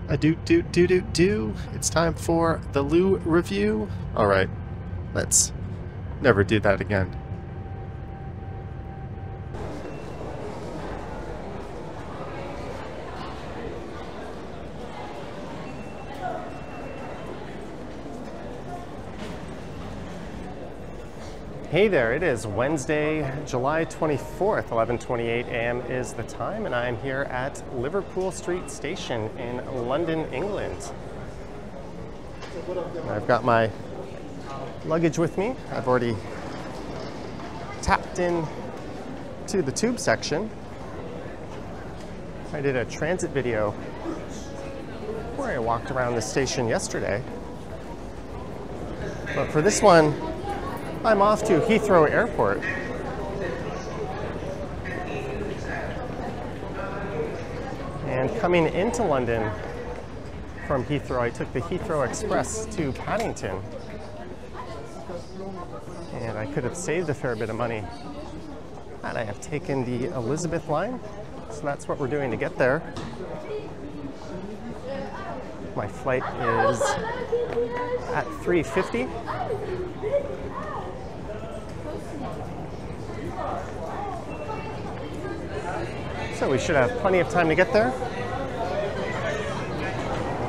It's time for the Lou review. All right, let's never do that again. Hey there, it is Wednesday, July 24th, 11:28 a.m. is the time, and I am here at Liverpool Street Station in London, England. And I've got my luggage with me. I've already tapped in to the tube section. I did a transit video where I walked around the station yesterday. But for this one, I'm off to Heathrow Airport. And coming into London from Heathrow, I took the Heathrow Express to Paddington. And I could have saved a fair bit of money had I have taken the Elizabeth line. So that's what we're doing to get there. My flight is at 3:50. So we should have plenty of time to get there.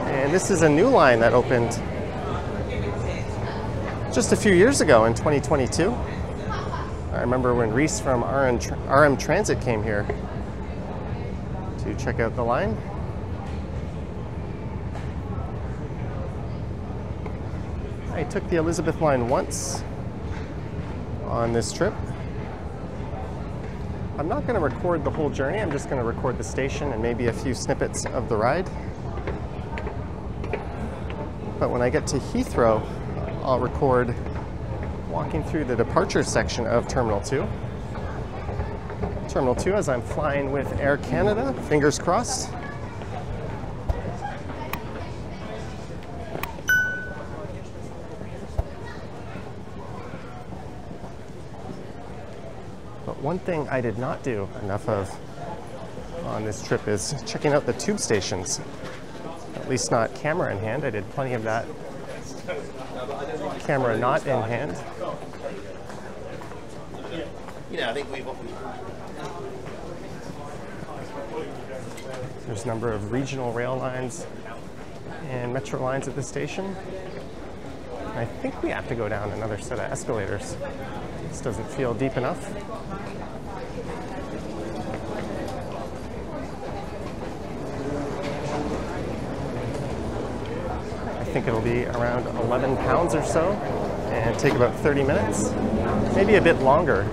And this is a new line that opened just a few years ago in 2022. I remember when Reese from RM Transit came here to check out the line. I took the Elizabeth line once on this trip. I'm not going to record the whole journey, I'm just going to record the station and maybe a few snippets of the ride. But when I get to Heathrow, I'll record walking through the departure section of Terminal 2. Terminal 2 as I'm flying with Air Canada, fingers crossed. One thing I did not do enough of on this trip is checking out the tube stations. At least not camera in hand. I did plenty of that. Camera not in hand. I think There's a number of regional rail lines and metro lines at the station. I think we have to go down another set of escalators. This doesn't feel deep enough. I think it'll be around 11 pounds or so and take about 30 minutes, maybe a bit longer.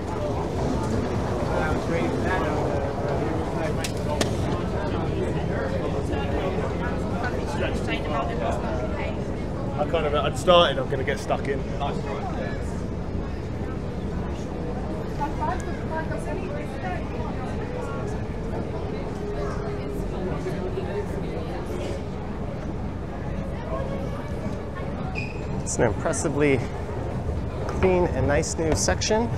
I'd started, I'm going to get stuck in. It's an impressively clean and nice new section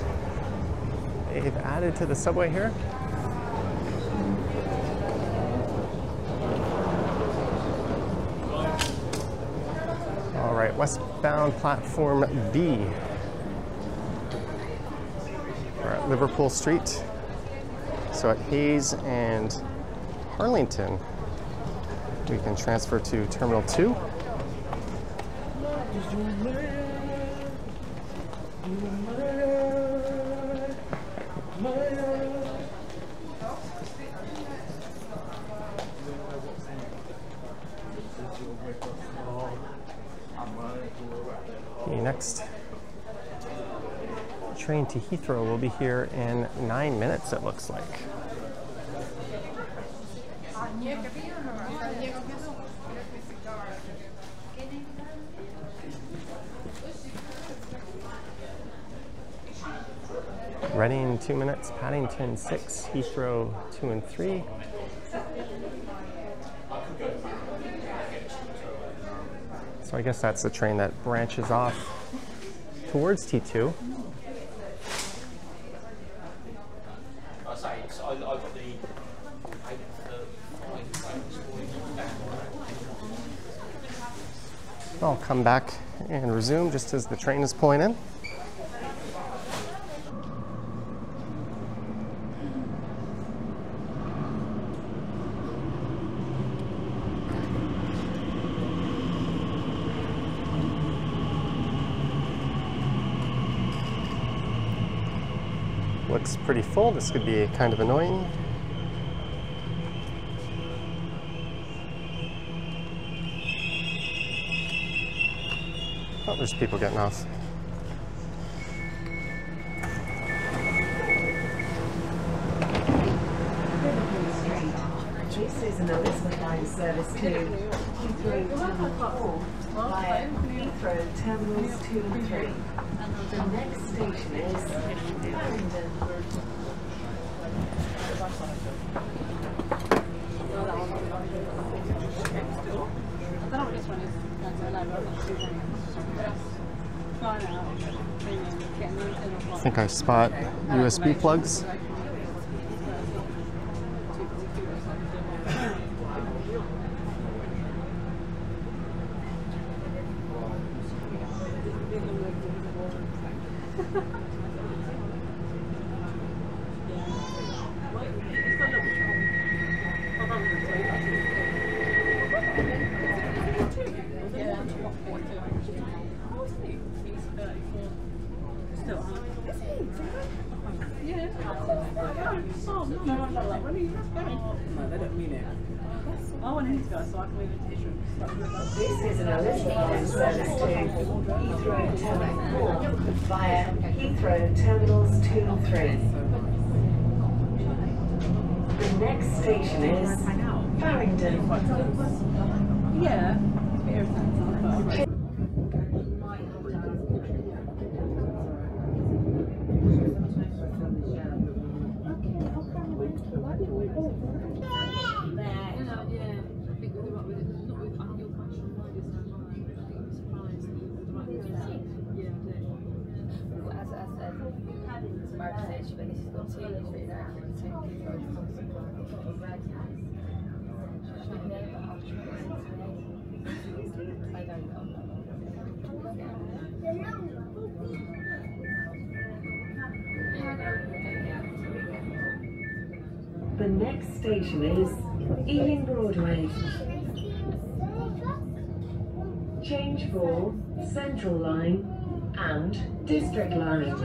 they've added to the subway here. All right, westbound platform B. We're at Liverpool Street. So at Hayes and Harlington, we can transfer to Terminal 2. The next train to Heathrow will be here in 9 minutes, it looks like. Reading 2 minutes, Paddington 6, Heathrow 2 and 3. So I guess that's the train that branches off towards T2. I'll come back and resume just as the train is pulling in. Looks pretty full. This could be kind of annoying. Oh, there's people getting off. Liverpool Street. This is an Elizabeth line service to Heathrow Terminal 4 via Heathrow Terminals 2 and 3. The next station is Farringdon. I think I spot USB plugs. This is an Elizabeth line service to Heathrow Terminal 4 via Heathrow Terminals 2 and 3. The next station is Farringdon. Yeah. The next station is Ealing Broadway. Change for Central Line and District Line.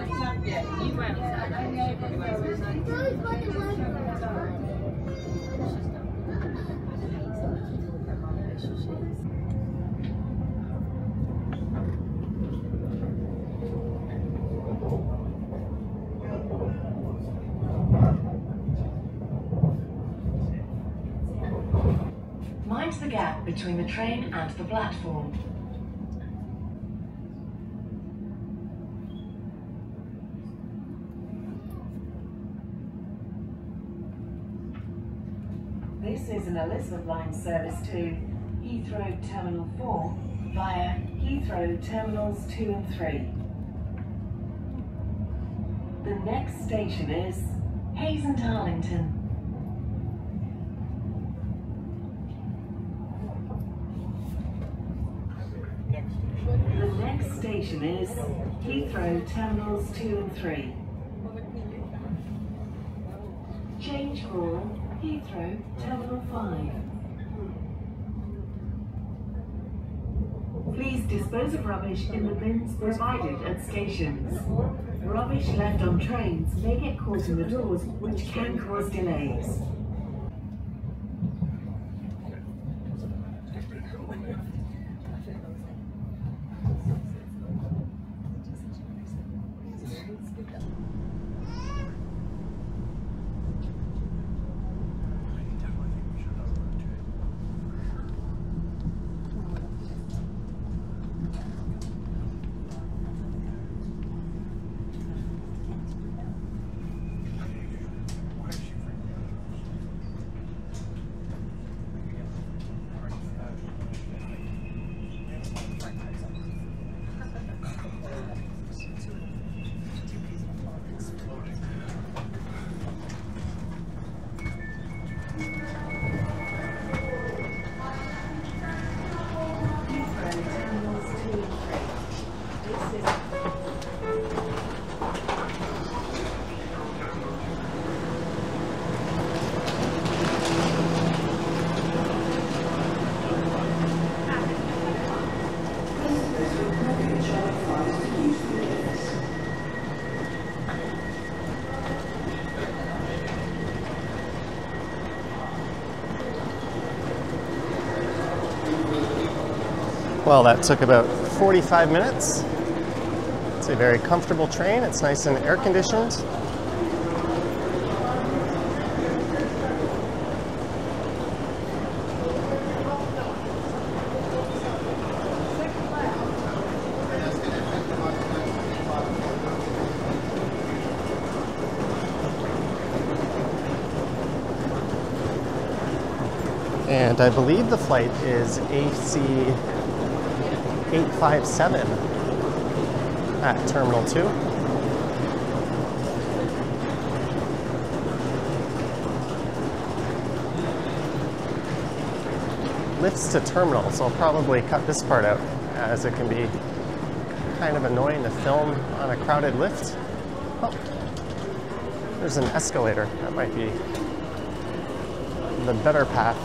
Mind the gap between the train and the platform. This is an Elizabeth line service to Heathrow Terminal 4 via Heathrow Terminals 2 and 3. The next station is Hayes and Harlington. The next station is Heathrow Terminals 2 and 3. Change for Heathrow Terminal 5. Please dispose of rubbish in the bins provided at stations. Rubbish left on trains may get caught in the doors, which can cause delays. and 3. This is Well, that took about 45 minutes. It's a very comfortable train. It's nice and air conditioned. And I believe the flight is AC 857 at Terminal 2. Lifts to terminal, so I'll probably cut this part out as it can be kind of annoying to film on a crowded lift. Oh, there's an escalator. That might be the better path.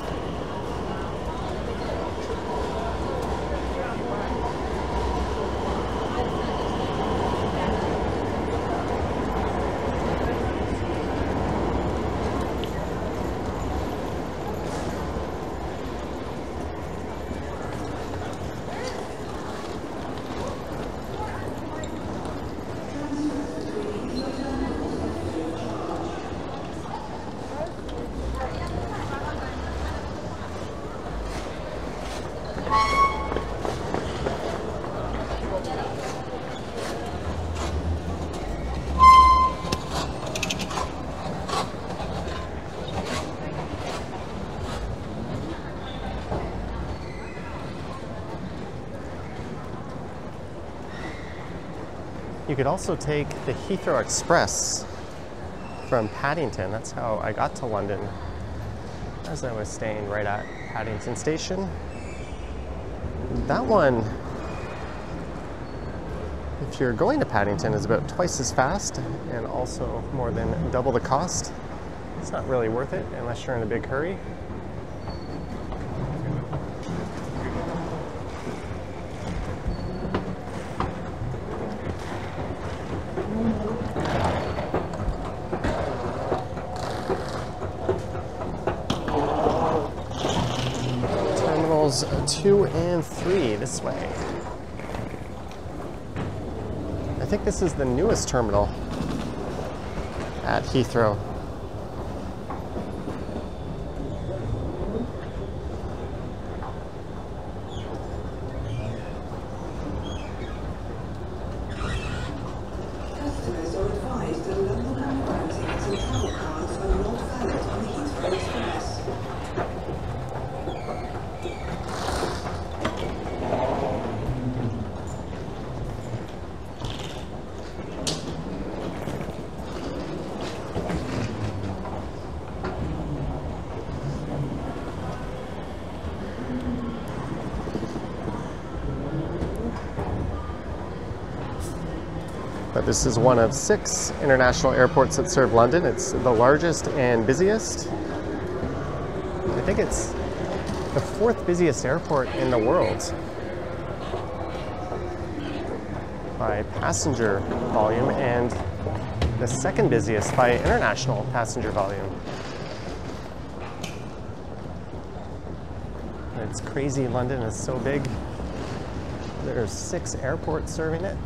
You could also take the Heathrow Express from Paddington. That's how I got to London, as I was staying right at Paddington Station. That one, if you're going to Paddington, is about twice as fast and also more than double the cost. It's not really worth it unless you're in a big hurry. Terminals 2 and 3 this way. I think this is the newest terminal at Heathrow. Customers are advised that London Underground tickets and travel cards are not valid on the Heathrow Express. But this is one of 6 international airports that serve London. It's the largest and busiest. I think it's the 4th busiest airport in the world by passenger volume and the 2nd busiest by international passenger volume. It's crazy. London is so big. There's 6 airports serving it.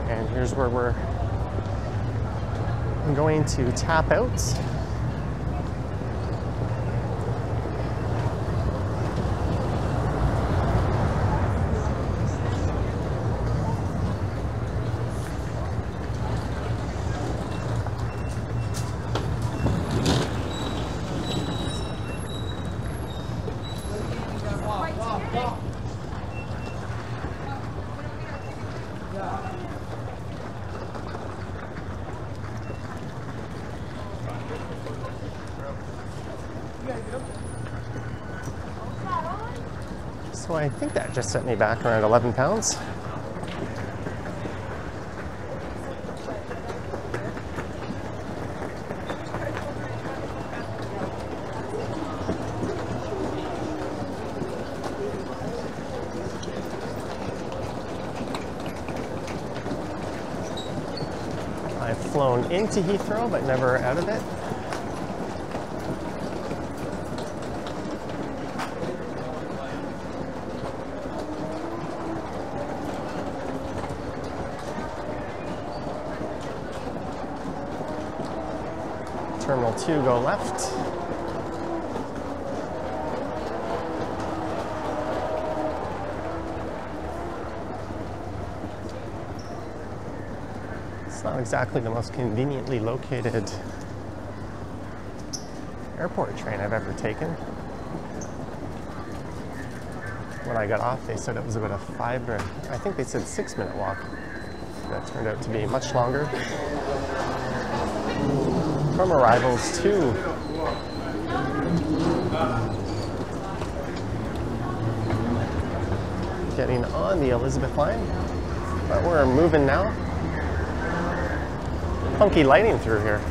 And here's where we're going to tap out. So I think that just sent me back around 11 pounds. I've flown into Heathrow, but never out of it. Terminal 2, go left. It's not exactly the most conveniently located airport train I've ever taken. When I got off, they said it was about a 5 or I think they said 6-minute walk. That turned out to be much longer. From arrivals to getting on the Elizabeth line, but we're moving now. Funky lighting through here.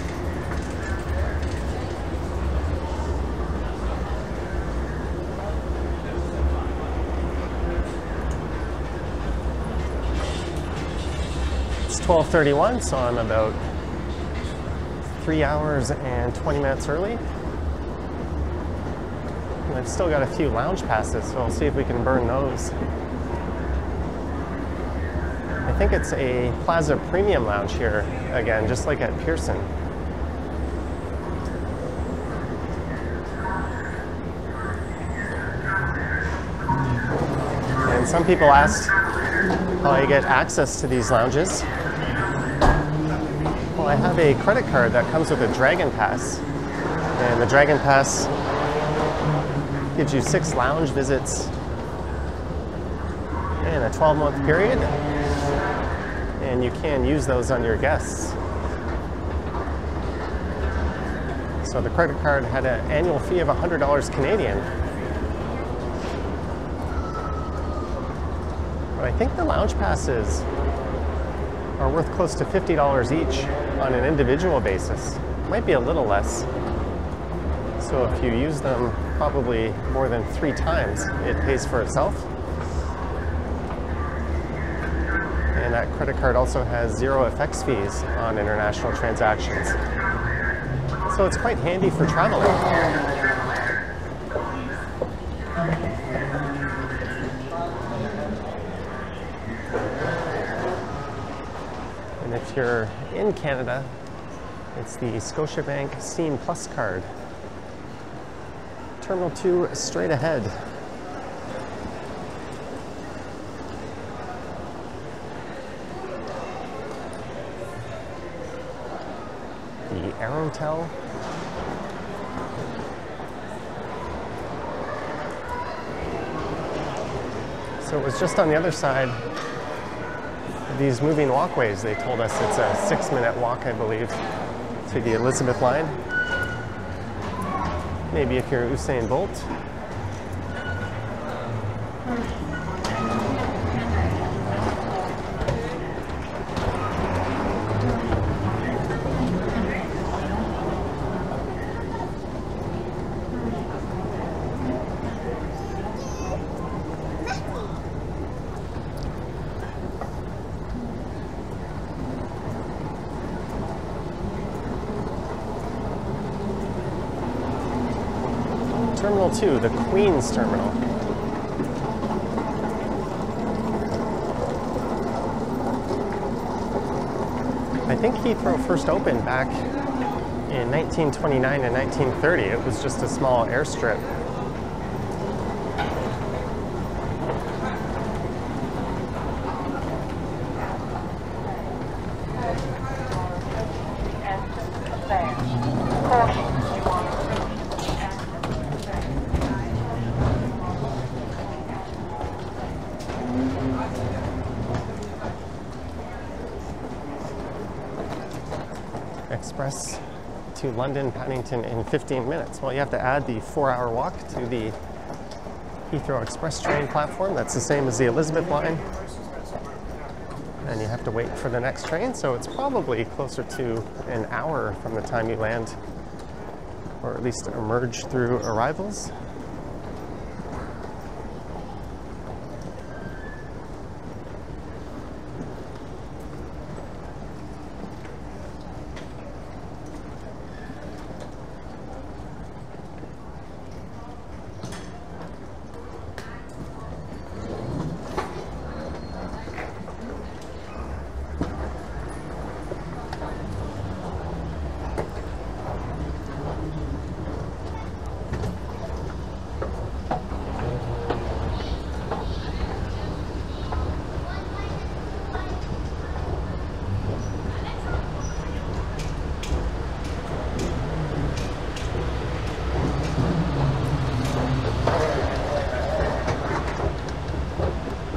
It's 12:31, so I'm about 3 hours and 20 minutes early. And I've still got a few lounge passes, so I'll see if we can burn those. I think it's a Plaza Premium lounge here, again, just like at Pearson. And some people asked how I get access to these lounges. Well, I have a credit card that comes with a Dragon Pass, and the Dragon Pass gives you 6 lounge visits in a 12-month period, and you can use those on your guests. So the credit card had an annual fee of $100 Canadian. But I think the lounge passes are worth close to $50 each on an individual basis. Might be a little less. So if you use them probably more than 3 times, it pays for itself. And that credit card also has 0 FX fees on international transactions. So it's quite handy for traveling. And if you're in Canada, it's the Scotiabank Scene Plus card. Terminal 2 straight ahead. The Aerotel. So it was just on the other side of these moving walkways. They told us it's a 6-minute walk, I believe, to the Elizabeth line. Maybe if you're Usain Bolt. Terminal 2, the Queen's Terminal. I think Heathrow first opened back in 1929 and 1930. It was just a small airstrip. Express to London Paddington in 15 minutes. Well, you have to add the 4-hour walk to the Heathrow Express train platform. That's the same as the Elizabeth line. And you have to wait for the next train, so it's probably closer to an hour from the time you land, or at least emerge through arrivals.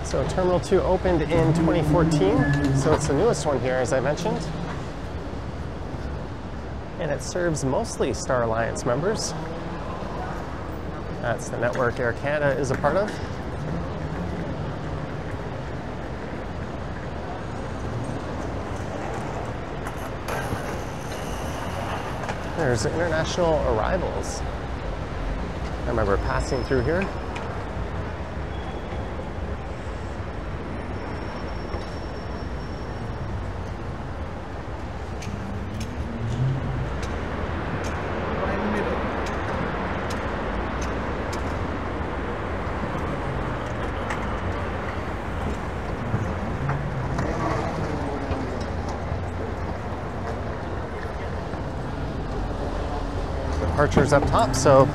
So Terminal 2 opened in 2014, so it's the newest one here, as I mentioned. And it serves mostly Star Alliance members. That's the network Air Canada is a part of. There's international arrivals. I remember passing through here. Departures up top, so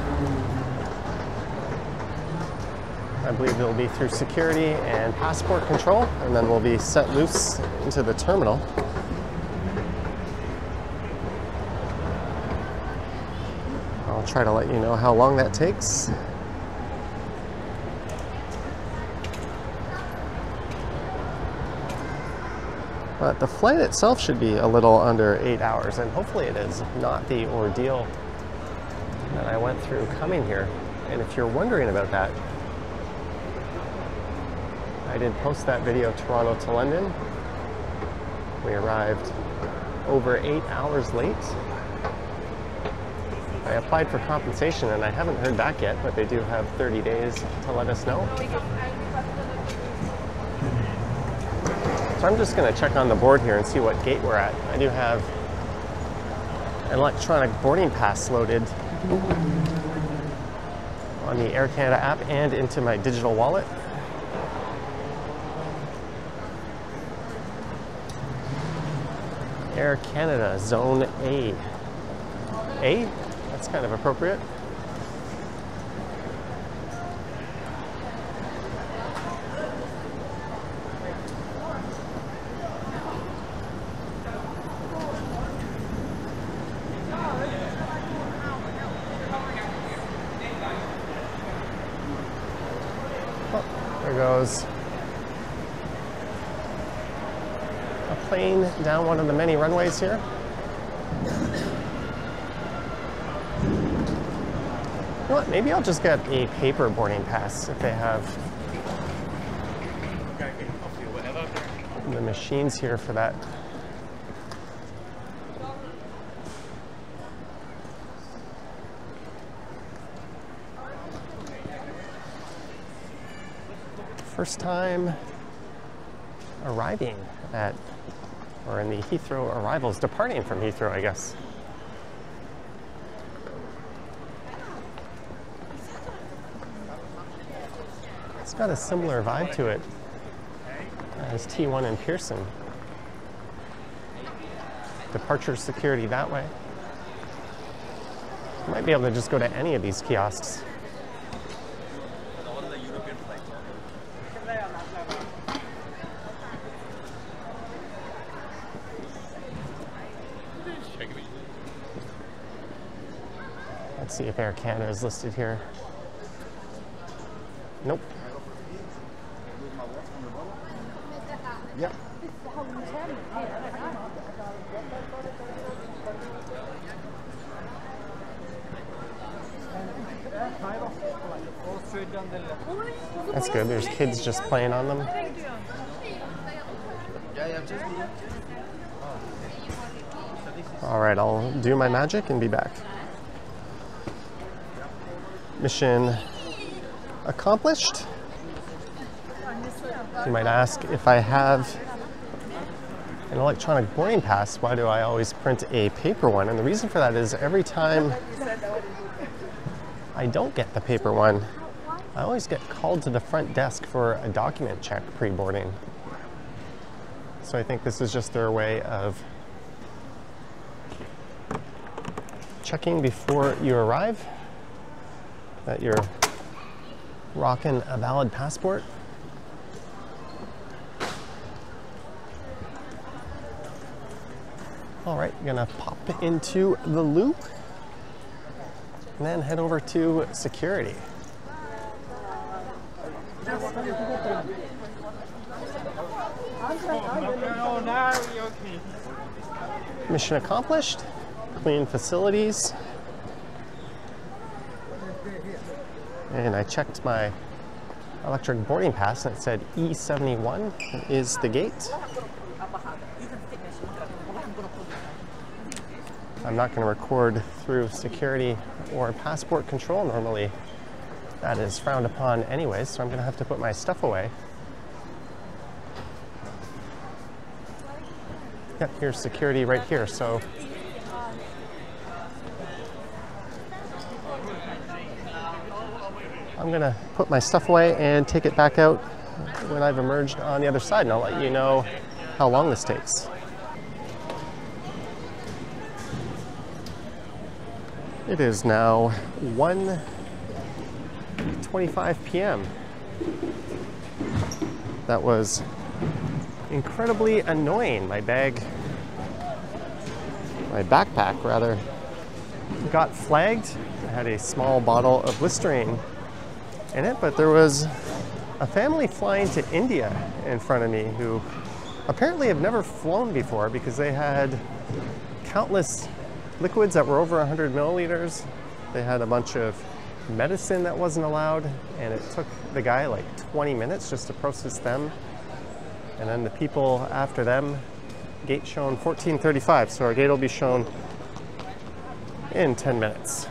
I believe it'll be through security and passport control, and then we'll be set loose into the terminal. I'll try to let you know how long that takes. But the flight itself should be a little under 8 hours, and hopefully it is not the ordeal that I went through coming here. And if you're wondering about that, I did post that video, Toronto to London. We arrived over 8 hours late. I applied for compensation and I haven't heard back yet, but they do have 30 days to let us know. So I'm just going to check on the board here and see what gate we're at. I do have an electronic boarding pass loaded on the Air Canada app and into my digital wallet. Air Canada Zone A. A? That's kind of appropriate. There goes a plane down one of the many runways here. You know what, maybe I'll just get a paper boarding pass if they have the machines here for that. First time arriving at, or in the Heathrow arrivals, departing from Heathrow, I guess. It's got a similar vibe to it as T1 and Pearson. Departure security that way. You might be able to just go to any of these kiosks. Let's see if Air Canada is listed here. Nope. Yep. That's good. There's kids just playing on them. All right, I'll do my magic and be back. Mission accomplished. You might ask, if I have an electronic boarding pass, why do I always print a paper one? And the reason for that is every time I don't get the paper one, I always get called to the front desk for a document check pre-boarding. So I think this is just their way of checking before you arrive that you're rocking a valid passport. All right, gonna pop into the loop and then head over to security. Mission accomplished. Clean facilities. And I checked my electric boarding pass and it said E71 is the gate. I'm not going to record through security or passport control. Normally that is frowned upon anyway, so I'm going to have to put my stuff away. Yep, here's security right here. So I'm going to put my stuff away and take it back out when I've emerged on the other side, and I'll let you know how long this takes. It is now 1:25 p.m. That was incredibly annoying. My backpack rather, got flagged. I had a small bottle of Listerine in it, but there was a family flying to India in front of me who apparently have never flown before because they had countless liquids that were over 100 milliliters. They had a bunch of medicine that wasn't allowed, and it took the guy like 20 minutes just to process them. And then the people after them, gate shown 14:35, so our gate will be shown in 10 minutes.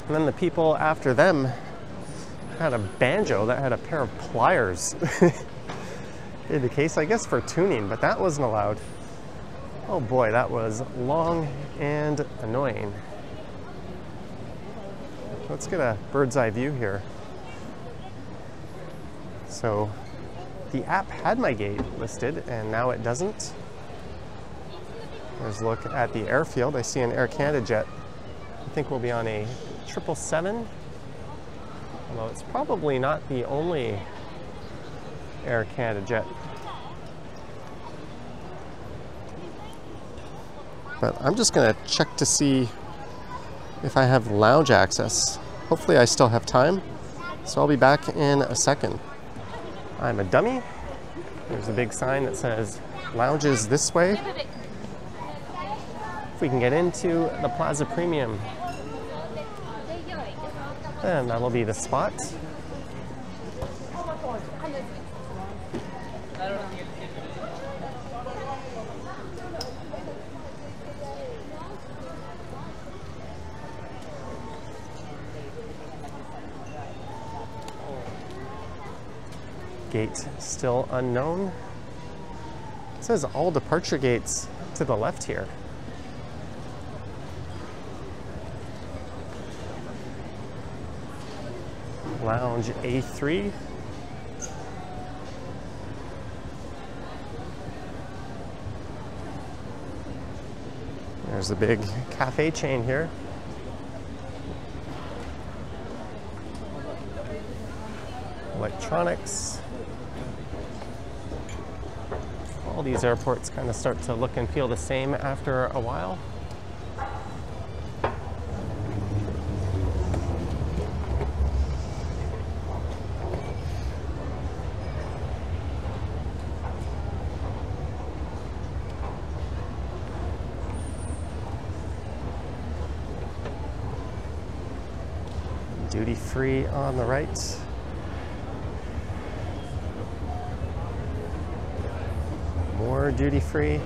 And then the people after them had a banjo that had a pair of pliers in the case, I guess for tuning, but that wasn't allowed. Oh boy, that was long and annoying. Let's get a bird's eye view here. So the app had my gate listed and now it doesn't. There's a look at the airfield. I see an Air Canada jet. I think we'll be on a 777. Although it's probably not the only Air Canada jet. But I'm just gonna check to see if I have lounge access. Hopefully I still have time, so I'll be back in a second. I'm a dummy. There's a big sign that says lounges this way. If we can get into the Plaza Premium, then that'll be the spot. Gate still unknown. It says all departure gates to the left here. Lounge A3. There's a big cafe chain here. Electronics. All these airports kind of start to look and feel the same after a while. Duty free on the right. More duty free.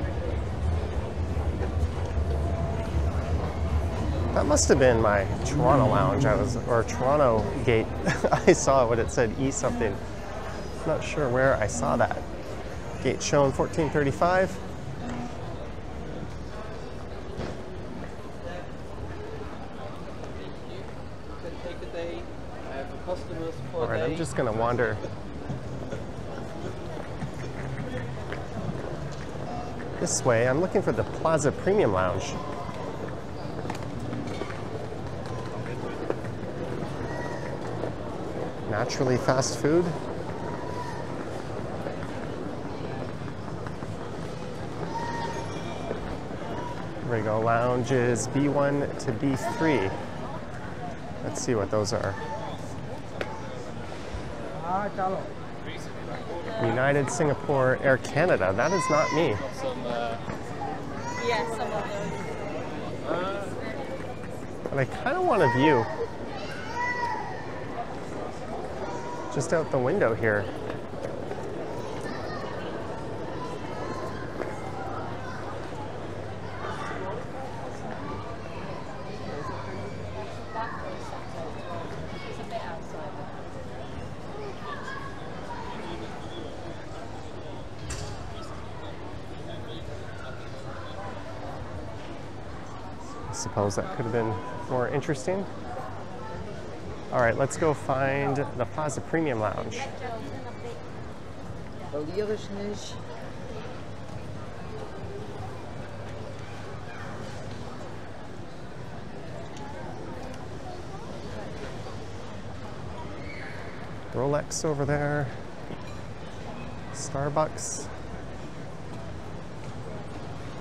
That must have been my Toronto lounge. Or Toronto gate. I saw what it said E something. Not sure where I saw that. Gate shown 1435. All right, I'm just gonna wander this way. I'm looking for the Plaza Premium Lounge. Naturally fast food. There we go, lounges B1 to B3. Let's see what those are. United, Singapore, Air Canada. That is not me. Yeah, some of those. But I kind of want a view just out the window here. I suppose that could have been more interesting. All right, let's go find the Plaza Premium Lounge. Rolex over there. Starbucks.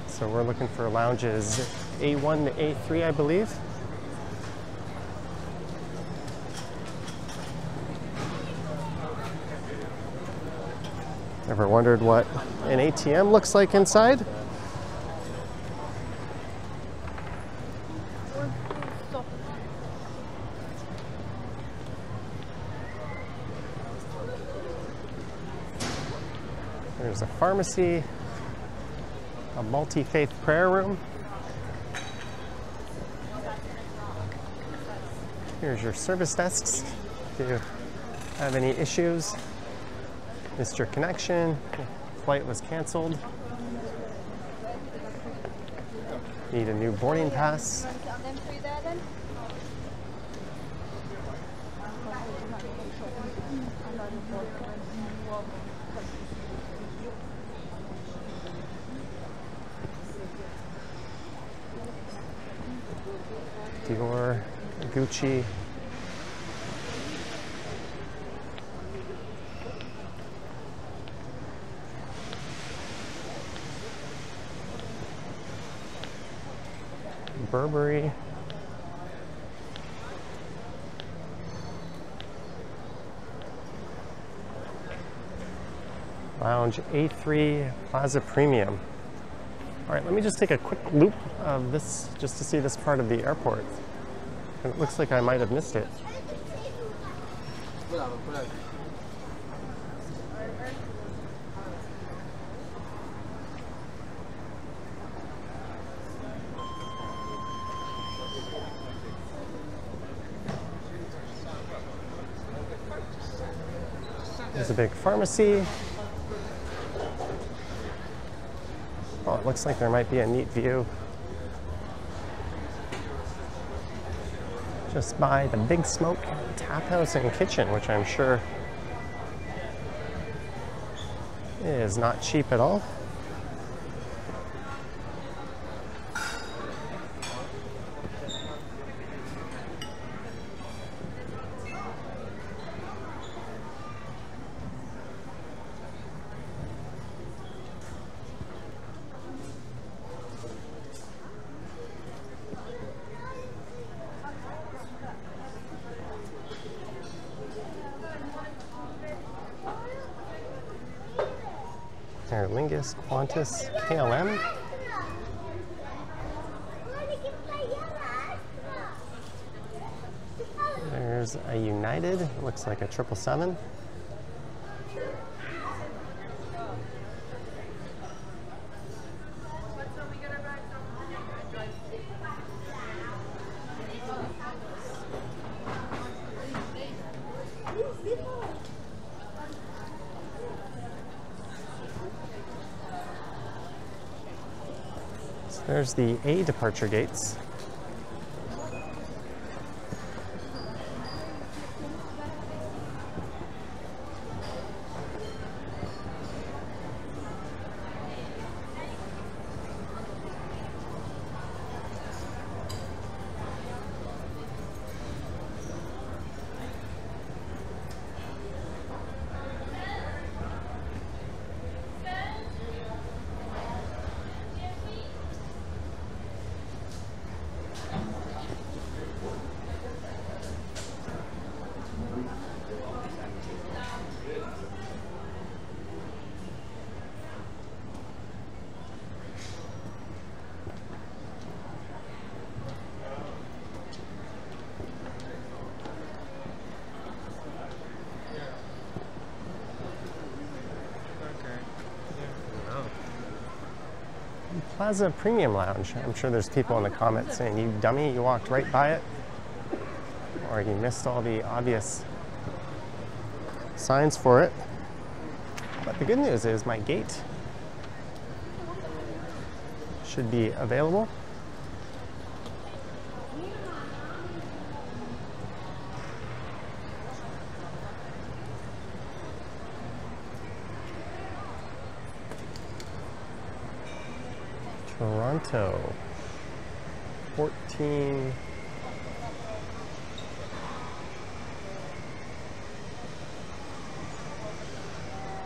So we're looking for lounges A1 to A3, I believe. Ever wondered what an ATM looks like inside? There's a pharmacy, a multi-faith prayer room. Here's your service desks if you have any issues. Missed your connection, flight was canceled. Need a new boarding pass. Dior, Gucci. Burberry. Lounge A3 Plaza Premium. All right, let me just take a quick loop of this just to see this part of the airport. And it looks like I might have missed it. There's a big pharmacy. Oh, it looks like there might be a neat view just by the Big Smoke Tap House and Kitchen, which I'm sure is not cheap at all. Aer Lingus, Qantas, KLM. There's is a United, looks like a 777. So there's the A departure gates. Plaza Premium Lounge. I'm sure there's people in the comments saying, you dummy, you walked right by it. Or you missed all the obvious signs for it. But the good news is my gate should be available. Toronto, 14.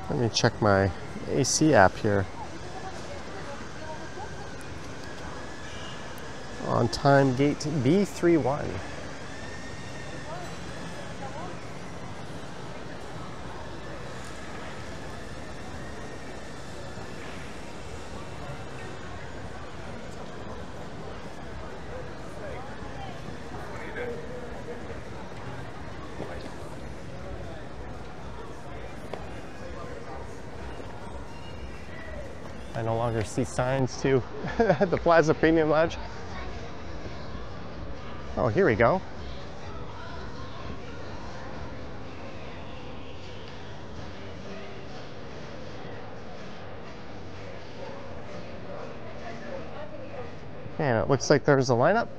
Let me check my AC app here. On time gate B31. I no longer see signs to the Plaza Premium Lounge. Oh, here we go. And it looks like there's a lineup.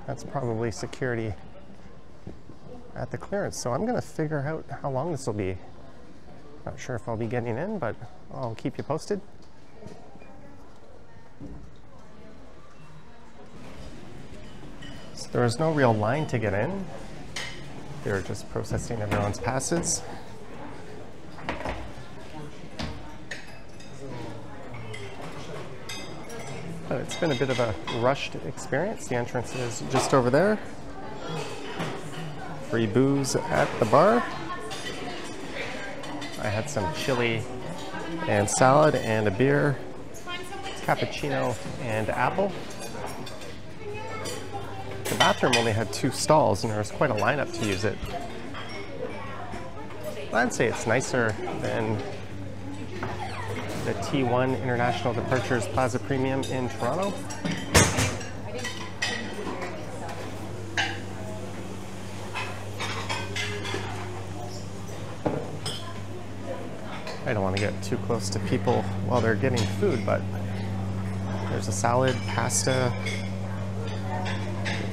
That's probably security at the clearance. So I'm gonna figure out how long this will be. Not sure if I'll be getting in, but I'll keep you posted. So there was no real line to get in. They were just processing everyone's passes. But it's been a bit of a rushed experience. The entrance is just over there. Free booze at the bar. I had some chili and salad and a beer, cappuccino and apple. The bathroom only had 2 stalls and there was quite a lineup to use it. I'd say it's nicer than the T1 International Departures Plaza Premium in Toronto. I don't want to get too close to people while they're getting food, but there's a salad, pasta,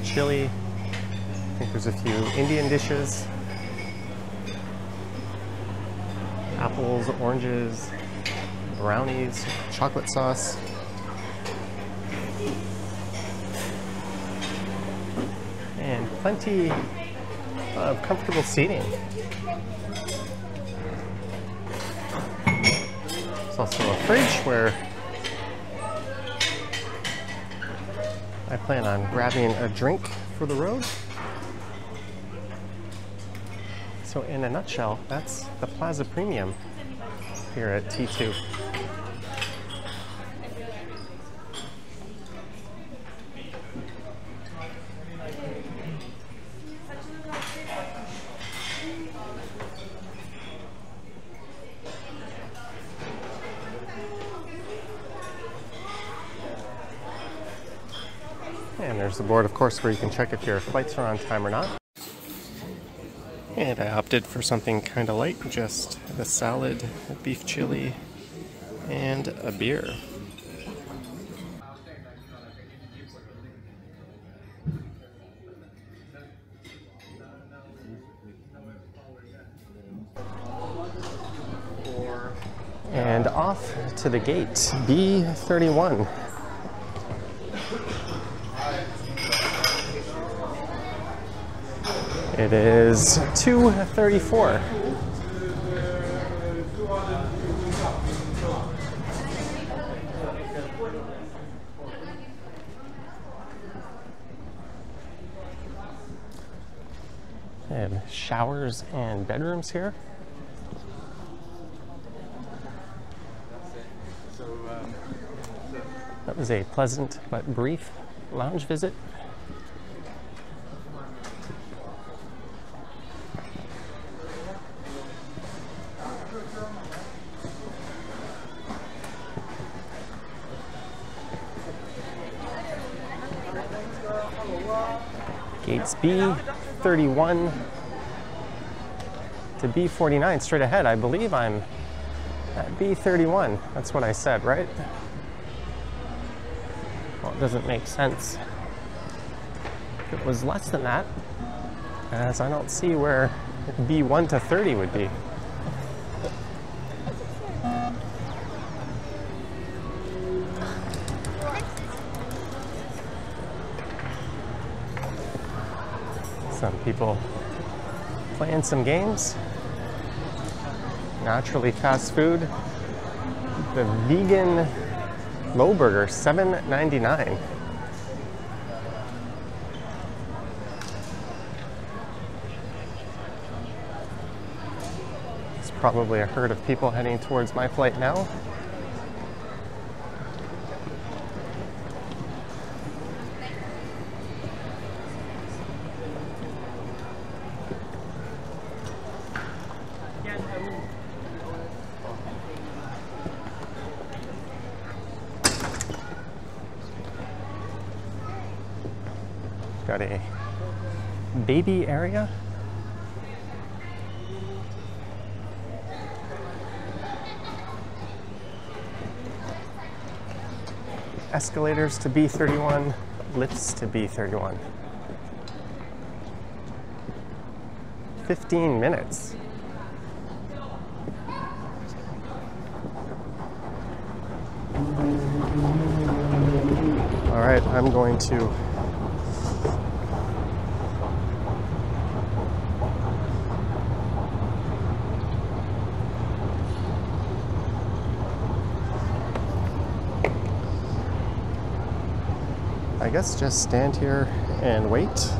chili. I think there's a few Indian dishes. Apples, oranges, brownies, chocolate sauce. And plenty of comfortable seating. There's also a fridge where I plan on grabbing a drink for the road. So in a nutshell, that's the Plaza Premium here at T2. And there's the board, of course, where you can check if your flights are on time or not. And I opted for something kind of light, just the salad, beef chili, and a beer. And off to the gate, B31. It is 2:34. And showers and bedrooms here. That was a pleasant but brief lounge visit. Gates B31 to B49 straight ahead. I believe I'm at B31. That's what I said, right? Well, it doesn't make sense. If it was less than that, as I don't see where B1 to 30 would be. Some people playing some games. Naturally fast food. The vegan low burger, $7.99. It's probably a herd of people heading towards my flight now. Got a baby area. Escalators to B31, lifts to B31. 15 minutes. All right, I'm going to I guess just stand here and wait.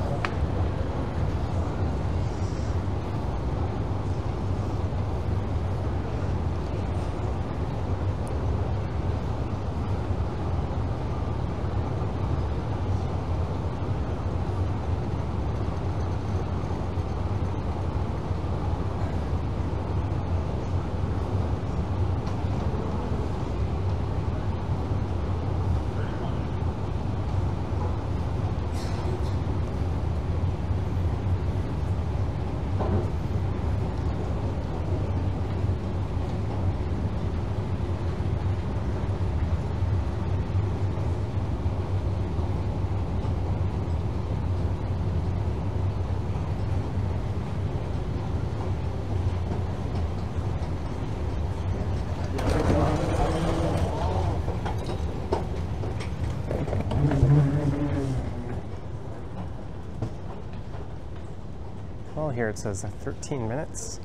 Well, here it says 13 minutes.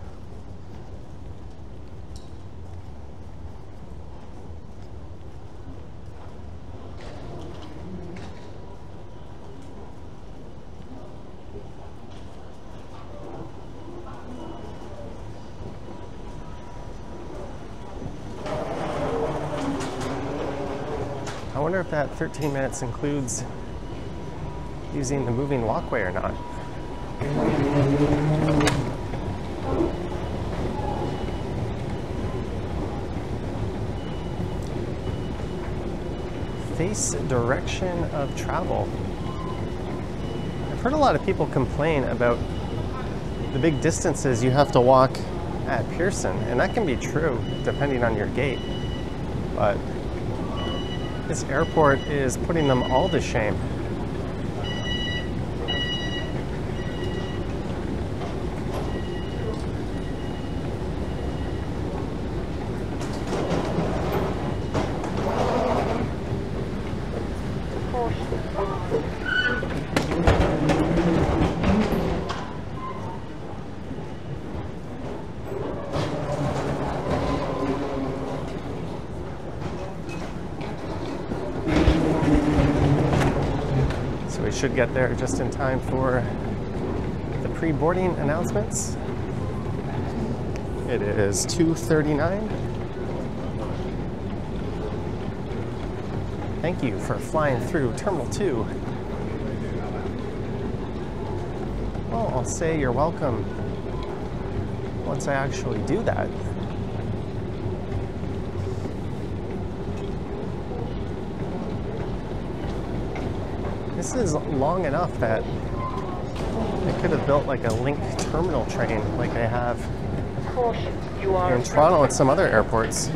wonder if that 13 minutes includes using the moving walkway or not. Face direction of travel. I've heard a lot of people complain about the big distances you have to walk at Pearson, and that can be true depending on your gate. But this airport is putting them all to shame. We should get there just in time for the pre-boarding announcements. It is 2:39. Thank you for flying through Terminal 2. Well, I'll say you're welcome once I actually do that. This is long enough that I could have built like a link terminal train like I have in Toronto and some other airports.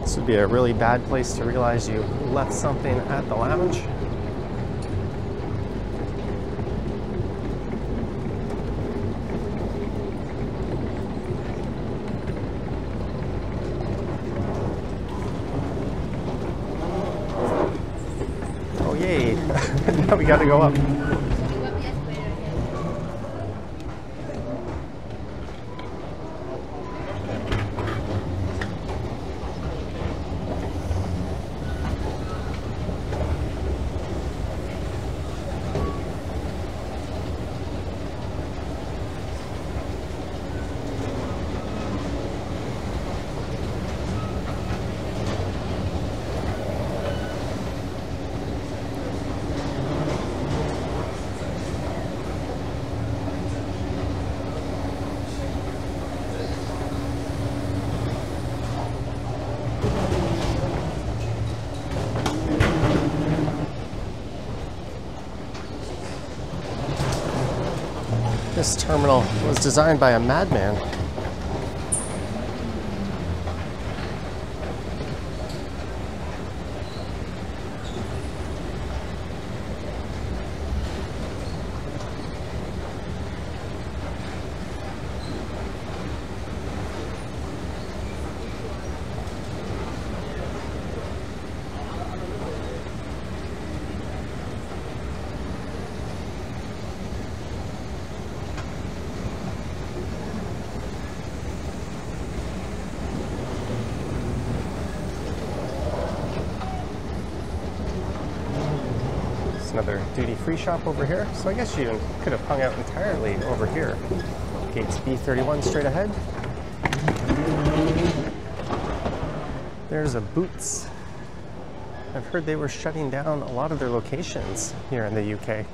This would be a really bad place to realize you left something at the lounge. Oh yay, now we gotta go up. This terminal was designed by a madman. Another duty-free shop over here, so I guess you could have hung out entirely over here. Gates B31 straight ahead. There's a Boots. I've heard they were shutting down a lot of their locations here in the UK.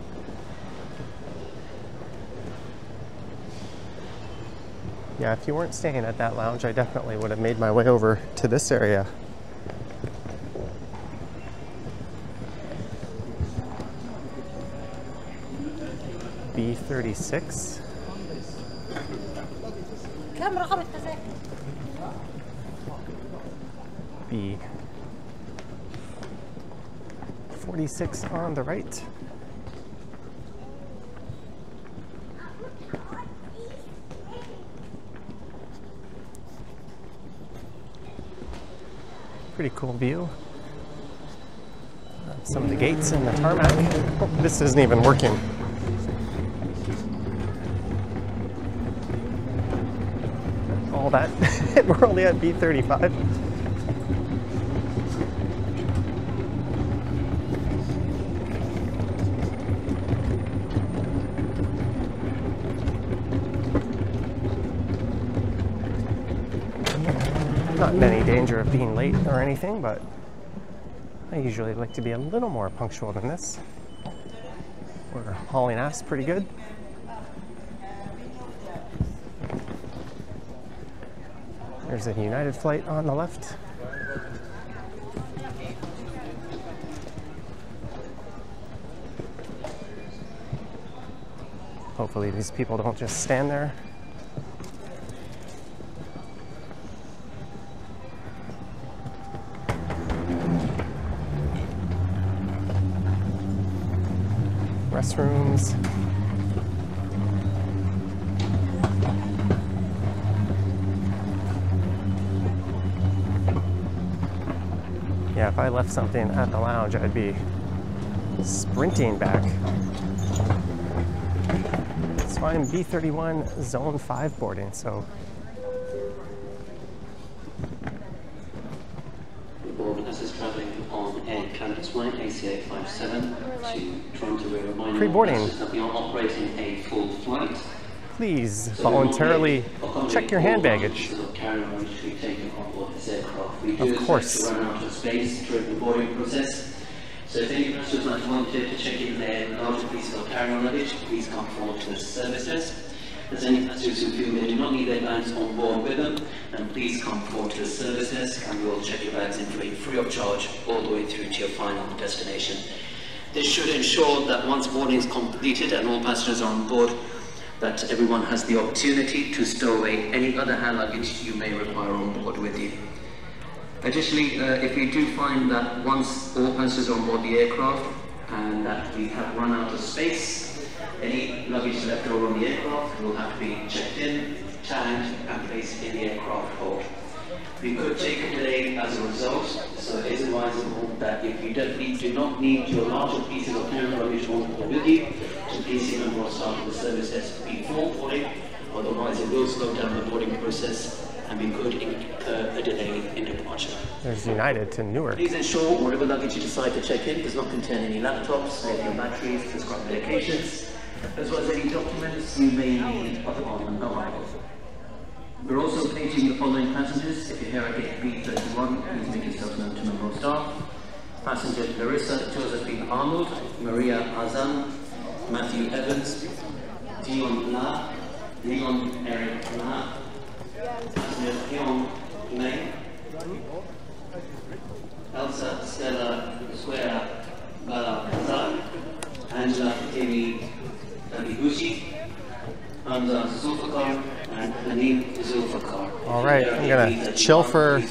Yeah, if you weren't staying at that lounge, I definitely would have made my way over to this area. B36. B46 on the right. Pretty cool view. Some of the gates and the tarmac. Oh, this isn't even working. that. We're only at B35. Not in any danger of being late or anything, but I usually like to be a little more punctual than this. We're hauling ass pretty good. There's a United flight on the left. Hopefully these people don't just stand there. Restrooms. Yeah, if I left something at the lounge, I'd be sprinting back. So I'm B31 Zone 5 boarding, so. This is travelling on Air Canada's flight AC857 to Toronto. We're reminding Pre-boarding. that we are operating a full flight. Please voluntarily check your hand baggage. Of course. To run out of space during the boarding process. So if any passengers might volunteer to check in their larger pieces of carry-on luggage, please come forward to the service desk. If there's any passengers who feel they do not need their bags on board with them, then please come forward to the service desk and we'll check your bags in for you free of charge all the way through to your final destination. This should ensure that once boarding is completed and all passengers are on board, that everyone has the opportunity to stow away any other hand luggage you may require on board with you. Additionally, if we do find that once all passengers are on board the aircraft and that we have run out of space, any luggage left over on the aircraft will have to be checked in, tagged and placed in the aircraft hold. We could take a delay as a result, so it is advisable that if you definitely do not need your larger pieces of carry-on luggage on board with you, to please see member of staff at the service desk before boarding, otherwise it will slow down the boarding process and we could incur a delay in departure. There's United to Newark. Please ensure whatever luggage you decide to check in does not contain any laptops, lithium batteries, prescribed medications, as well as any documents you may need upon arrival. We're also updating the following passengers. If you're here at gate B31, please make yourself known to member of staff. Passenger Larissa Josephine Arnold, Maria Azan, Matthew Evans, Dion La, Leon Eric La, Passenger Hyun May, Elsa Stella Square Bala Azan, Angela Amy Taniguchi, Hamza Zulfikar, and Hanim Zulfikar. All right, I'm gonna chill for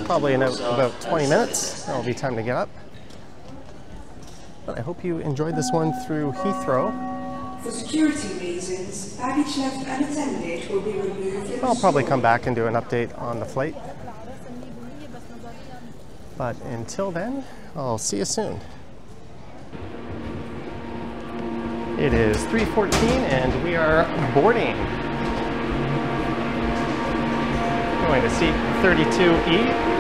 probably about 20 minutes. That'll be time to get up. But I hope you enjoyed this one through Heathrow. For security reasons, baggage left unattended will be removed. I'll probably come back and do an update on the flight. But until then, I'll see you soon. It is 3:14 and we are boarding. Going to seat 32E.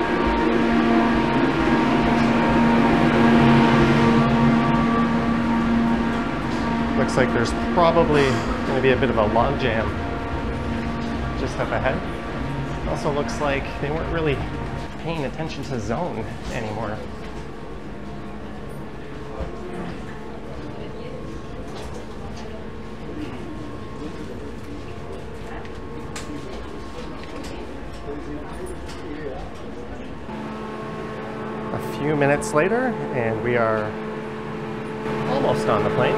Looks like there's probably going to be a bit of a log jam just up ahead. Also looks like they weren't really paying attention to zone anymore. A few minutes later, and we are almost on the plane.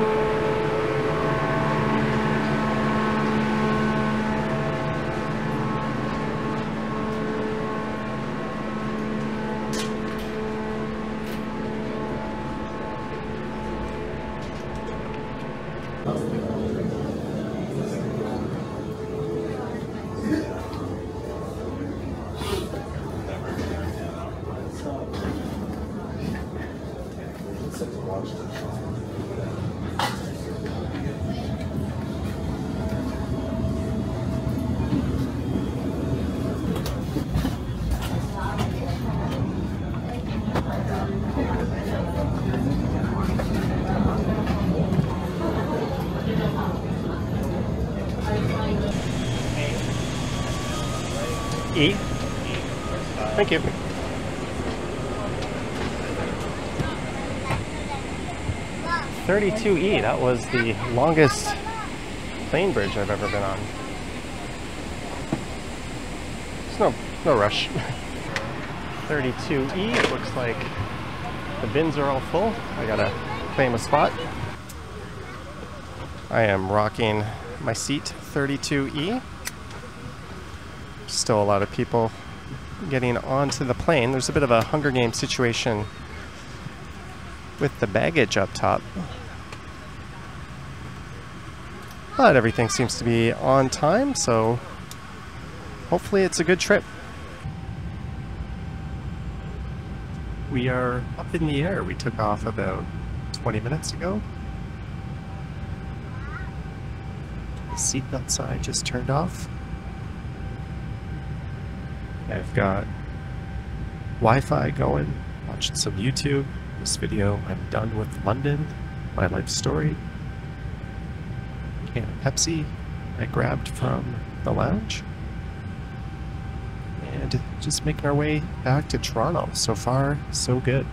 E? Thank you. (32E), that was the longest plane bridge I've ever been on. There's no rush. 32E, it looks like the bins are all full. I gotta claim a spot. I am rocking my seat 32E. Still a lot of people getting onto the plane. There's a bit of a Hunger Games situation with the baggage up top. But everything seems to be on time, so hopefully it's a good trip. We are up in the air. We took off about 20 minutes ago. The seatbelt sign just turned off. I've got Wi-Fi going, watching some YouTube. This video, I'm done with London, my life story. Can of Pepsi I grabbed from the lounge. And just making our way back to Toronto. So far, so good.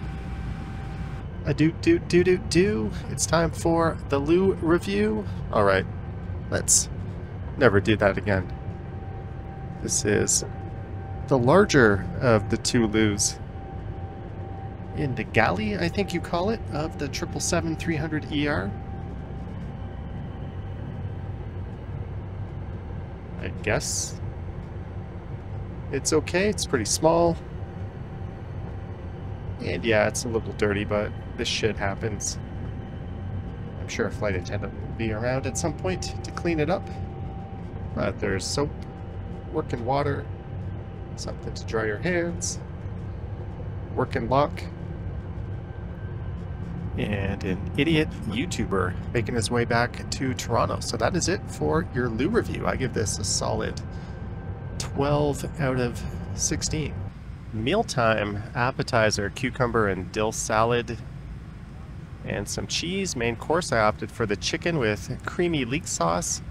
It's time for the loo review. Alright, let's never do that again. This is the larger of the two loos. In the galley, I think you call it, of the 777-300ER. I guess it's okay. It's pretty small. And yeah, it's a little dirty, but this shit happens. I'm sure a flight attendant will be around at some point to clean it up. But there's soap, working water, something to dry your hands, working lock, and an idiot YouTuber making his way back to Toronto. So that is it for your loo review. I give this a solid 12 out of 16. Mealtime appetizer, cucumber and dill salad and some cheese. Main course, I opted for the chicken with creamy leek sauce,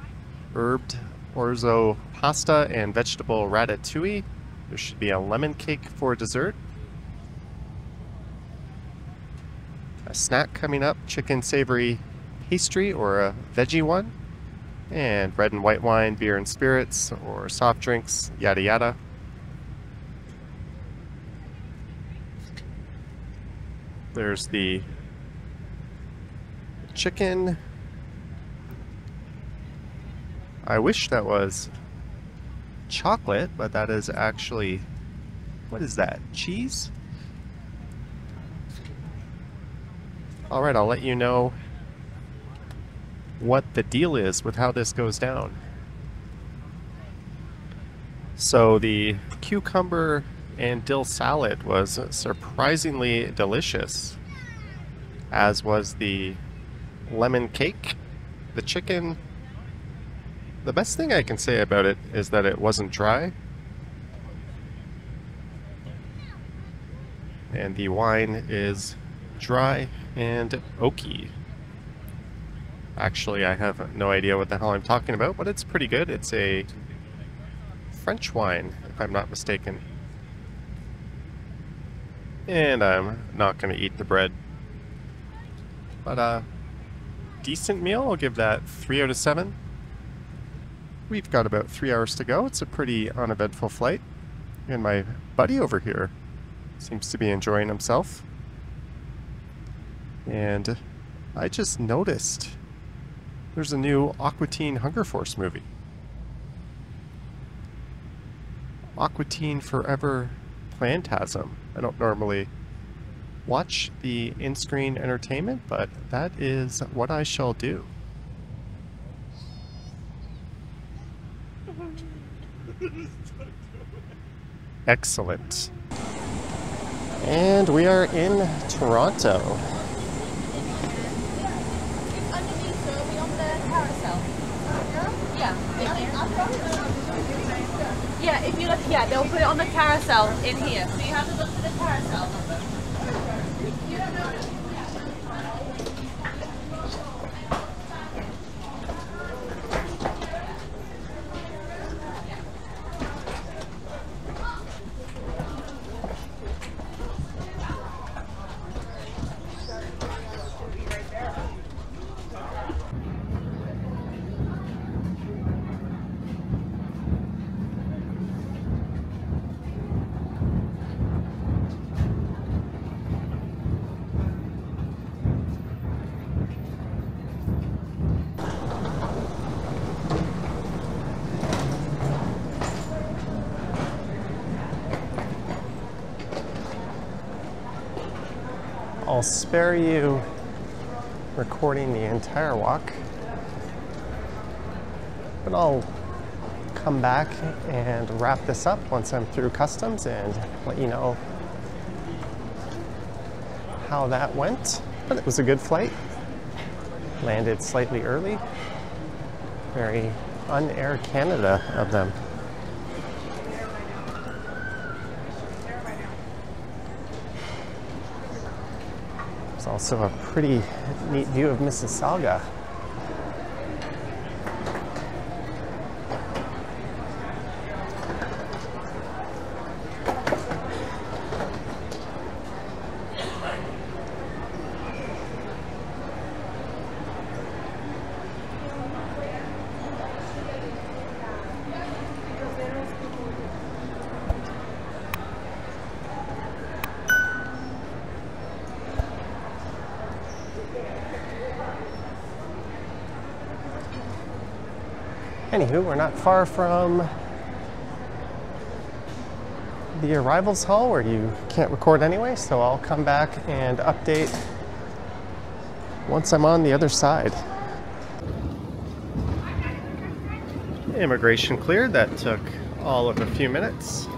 herbed orzo pasta, and vegetable ratatouille. There should be a lemon cake for dessert. A snack coming up, chicken savory pastry or a veggie one, and red and white wine, beer and spirits, or soft drinks, yada yada. There's the chicken. I wish that was chocolate, but that is actually, what is that, cheese? Alright, I'll let you know what the deal is with how this goes down. So the cucumber and dill salad was surprisingly delicious, as was the lemon cake. The chicken, the best thing I can say about it is that it wasn't dry. And the wine is dry and oaky. Actually, I have no idea what the hell I'm talking about, but it's pretty good. It's a French wine, if I'm not mistaken. And I'm not going to eat the bread. But decent meal. I'll give that 3 out of 7. We've got about 3 hours to go. It's a pretty uneventful flight. And my buddy over here seems to be enjoying himself. And I just noticed there's a new Aqua Teen Hunger Force movie. Aqua Teen Forever Plantasm. I don't normally watch the in-screen entertainment, but that is what I shall do. Excellent. And we are in Toronto. Underneath, so we on the carousel. Yeah, if you look, yeah, they'll put it on the carousel in here. So you have to look for the carousel number. You don't know. I'll spare you recording the entire walk, but I'll come back and wrap this up once I'm through customs and let you know how that went. But it was a good flight. Landed slightly early. Very un-Air Canada of them. There's also a pretty neat view of Mississauga. Anywho, we're not far from the arrivals hall where you can't record anyway, so I'll come back and update once I'm on the other side. Immigration cleared. That took all of a few minutes.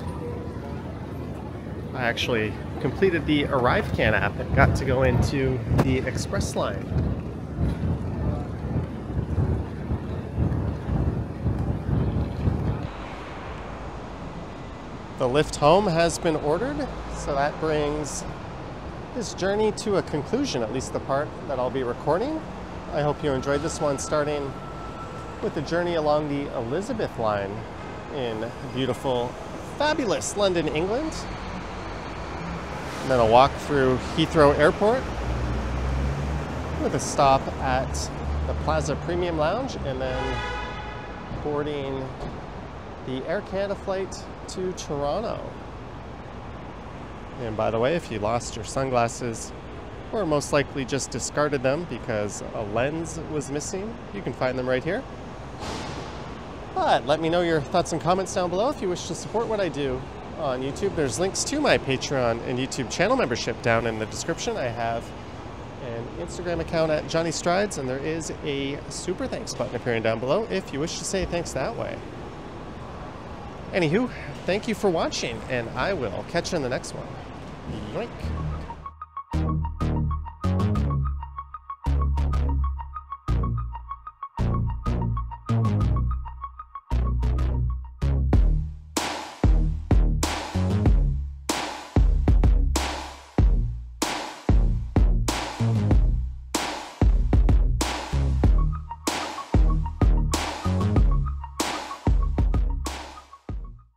I actually completed the ArriveCan app and got to go into the express line. The lift home has been ordered, so that brings this journey to a conclusion, at least the part that I'll be recording. I hope you enjoyed this one, starting with the journey along the Elizabeth line in beautiful, fabulous London, England. And then a walk through Heathrow Airport with a stop at the Plaza Premium Lounge, and then boarding the Air Canada flight to Toronto. And by the way, if you lost your sunglasses or most likely just discarded them because a lens was missing, you can find them right here. But let me know your thoughts and comments down below. If you wish to support what I do on YouTube, there's links to my Patreon and YouTube channel membership down in the description. I have an Instagram account at Johnny Strides, and there is a super thanks button appearing down below if you wish to say thanks that way. Anywho, thank you for watching, and I will catch you in the next one. Yoink.